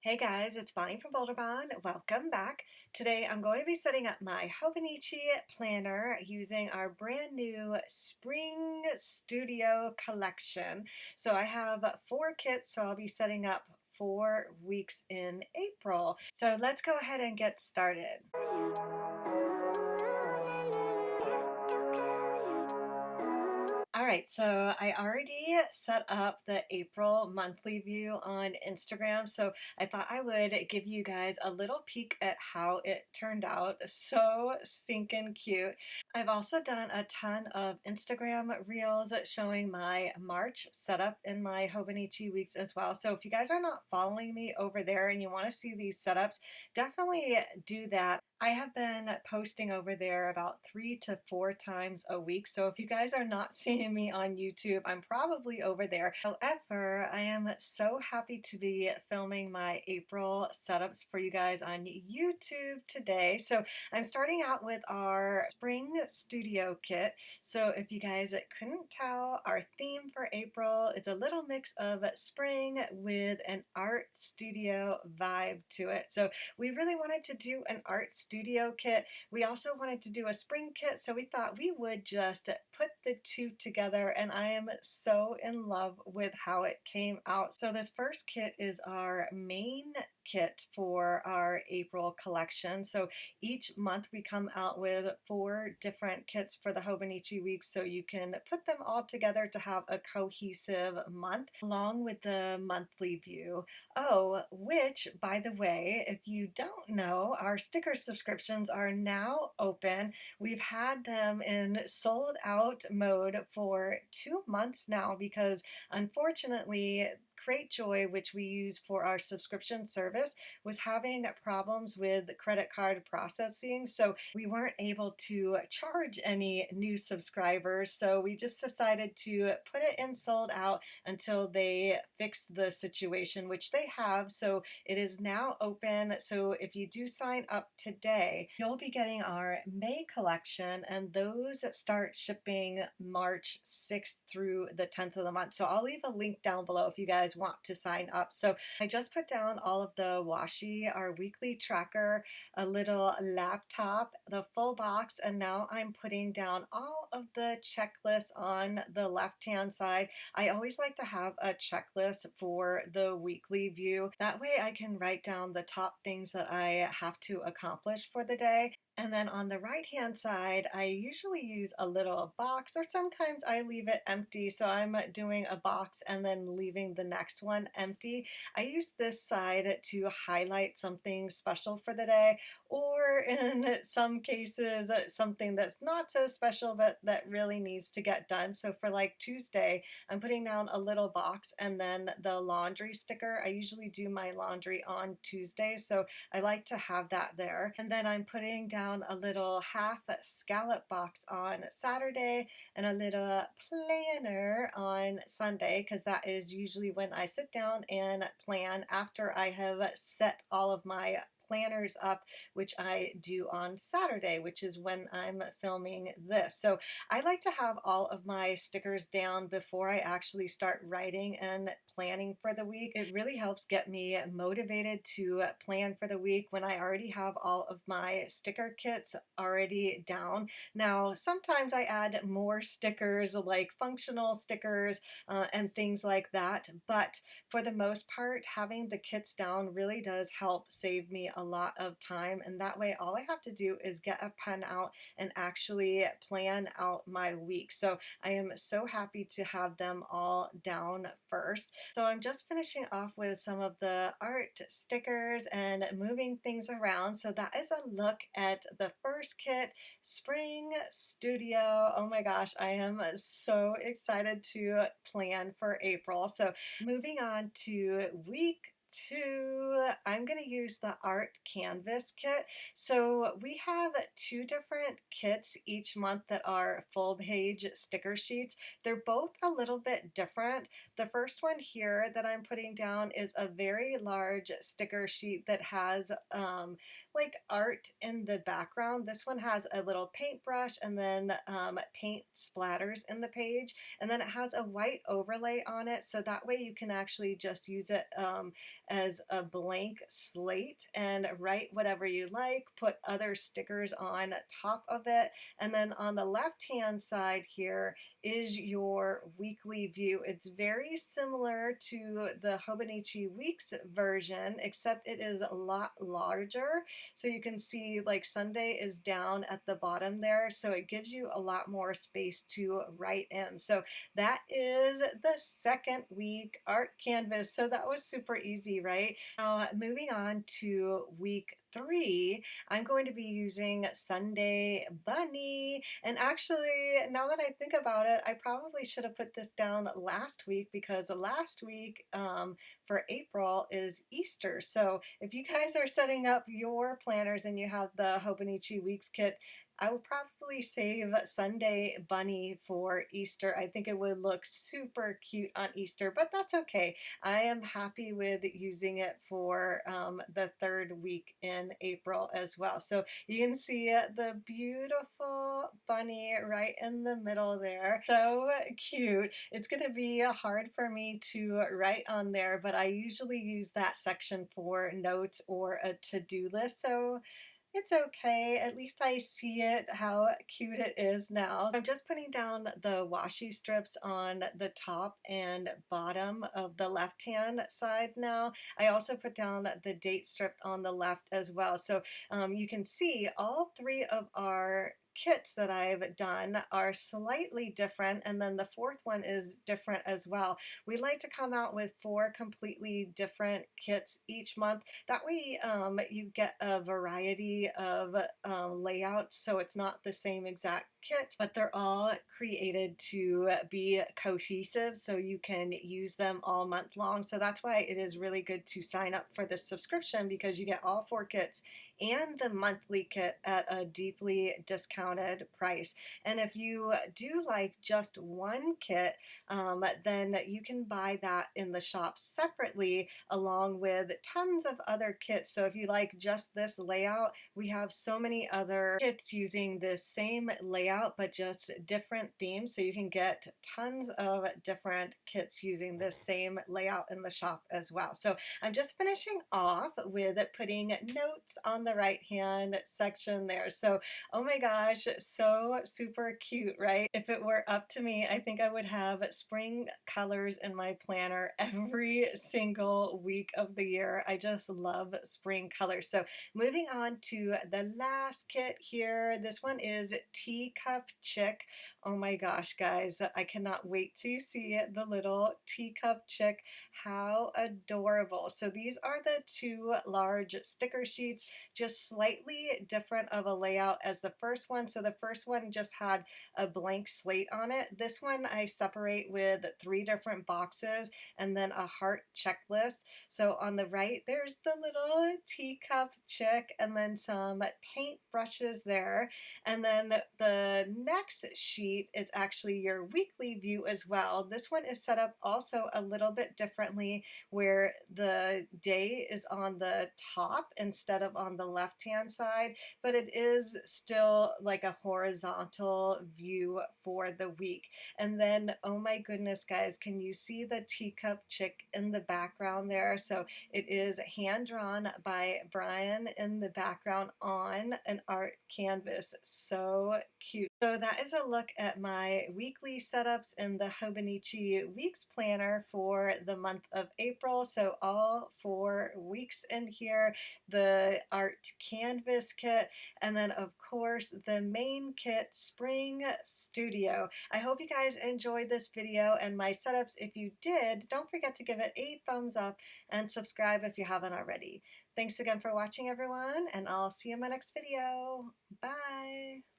Hey guys, it's Bonnie from Bolderbon. Welcome back. Today I'm going to be setting up my Hobonichi planner using our brand new Spring Studio collection. So I have 4 kits, so I'll be setting up 4 weeks in April. So let's go ahead and get started. Alright, so I already set up the April monthly view on Instagram, so I thought I would give you guys a little peek at how it turned out. So stinking cute. I've also done a ton of Instagram reels showing my March setup in my Hobonichi weeks as well. So if you guys are not following me over there and you want to see these setups, definitely do that. I have been posting over there about 3 to 4 times a week. So if you guys are not seeing me on YouTube, I'm probably over there. However, I am so happy to be filming my April setups for you guys on YouTube today. So I'm starting out with our Spring Studio kit. So if you guys couldn't tell, our theme for April is a little mix of spring with an art studio vibe to it. So we really wanted to do an art studio kit. We also wanted to do a spring kit, so we thought we would just put the two together, and I am so in love with how it came out. So this first kit is our main kit for our April collection. So each month we come out with 4 different kits for the Hobonichi week, so you can put them all together to have a cohesive month along with the monthly view. Oh, which, by the way, if you don't know, our sticker subscriptions are now open. We've had them in sold out mode for 2 months now because unfortunately, Joy, which we use for our subscription service, was having problems with credit card processing, so we weren't able to charge any new subscribers. So we just decided to put it in sold out until they fix the situation, which they have. So it is now open. So if you do sign up today, you'll be getting our May collection, and those start shipping March 6th through the 10th of the month. So I'll leave a link down below if you guys want to sign up. So I just put down all of the washi, our weekly tracker, a little laptop, the full box, and now I'm putting down all of the checklists on the left-hand side. I always like to have a checklist for the weekly view. That way I can write down the top things that I have to accomplish for the day. And then on the right hand side, I usually use a little box, or sometimes I leave it empty. So I'm doing a box and then leaving the next one empty. I use this side to highlight something special for the day, or in some cases, something that's not so special, but that really needs to get done. So for like Tuesday, I'm putting down a little box and then the laundry sticker. I usually do my laundry on Tuesday, so I like to have that there. And then I'm putting down a little half scallop box on Saturday and a little planner on Sunday, because that is usually when I sit down and plan after I have set all of my planners up, which I do on Saturday, which is when I'm filming this. So I like to have all of my stickers down before I actually start writing and planning for the week. It really helps get me motivated to plan for the week when I already have all of my sticker kits already down. Now, sometimes I add more stickers like functional stickers and things like that, but for the most part, having the kits down really does help save me a lot of time, and that way all I have to do is get a pen out and actually plan out my week. So I am so happy to have them all down first. So I'm just finishing off with some of the art stickers and moving things around. So that is a look at the first kit, Spring Studio. Oh my gosh, I am so excited to plan for April. So moving on to week 2, I'm going to use the art canvas kit. So we have 2 different kits each month that are full page sticker sheets. They're both a little bit different. The first one here that I'm putting down is a very large sticker sheet that has like art in the background. This one has a little paintbrush and then paint splatters in the page, and then it has a white overlay on it, so that way you can actually just use it as a blank blank slate and write whatever you like, put other stickers on top of it. And then on the left hand side here is your weekly view. It's very similar to the Hobonichi Weeks version, except it is a lot larger. So you can see like Sunday is down at the bottom there, so it gives you a lot more space to write in. So that is the second week art canvas. So that was super easy, right? Now moving on to week 3, I'm going to be using Sunday Bunny. And actually, now that I think about it, I probably should have put this down last week, because last week for April is Easter. So if you guys are setting up your planners and you have the Hobonichi Weeks kit, I would probably save Sunday Bunny for Easter. I think it would look super cute on Easter, but that's okay. I am happy with using it for the 3rd week in April as well. So you can see the beautiful bunny right in the middle there. So cute. It's going to be hard for me to write on there, but I usually use that section for notes or a to-do list. So it's okay. At least I see it, how cute it is now. I'm just putting down the washi strips on the top and bottom of the left-hand side now. I also put down the date strip on the left as well. So you can see all 3 of our kits that I've done are slightly different, and then the 4th one is different as well. We like to come out with 4 completely different kits each month. That way you get a variety of layouts, so it's not the same exact kit, but they're all created to be cohesive, so you can use them all month long. So that's why it is really good to sign up for the subscription, because you get all 4 kits and the monthly kit at a deeply discounted price. And if you do like just one kit, then you can buy that in the shop separately along with tons of other kits. So if you like just this layout, we have so many other kits using the same layout but just different themes. So you can get tons of different kits using the same layout in the shop as well. So I'm just finishing off with putting notes on the right hand section there. So oh my gosh, so super cute, right? If it were up to me, I think I would have spring colors in my planner every single week of the year. I just love spring colors. So moving on to the last kit here. This one is Teacup Chick. Oh my gosh, guys, I cannot wait to see the little Teacup Chick. How adorable. So these are the 2 large sticker sheets, just slightly different of a layout as the first one. So the first one just had a blank slate on it. This one I separate with 3 different boxes and then a heart checklist. So on the right, there's the little Teacup Chick and then some paint brushes there. And then the next sheet is actually your weekly view as well. This one is set up also a little bit differently, where the day is on the top instead of on the left-hand side, but it is still like a horizontal view for the week. And then, oh my goodness, guys, can you see the Teacup Chick in the background there? So it is hand drawn by Brian in the background on an art canvas. So cute. So that is a look at my weekly setups in the Hobonichi Weeks Planner for the month of April. So all 4 weeks in here, the art canvas kit, and then of course the main kit, Spring Studio. I hope you guys enjoyed this video and my setups. If you did, don't forget to give it a thumbs up and subscribe if you haven't already. Thanks again for watching, everyone, and I'll see you in my next video. Bye!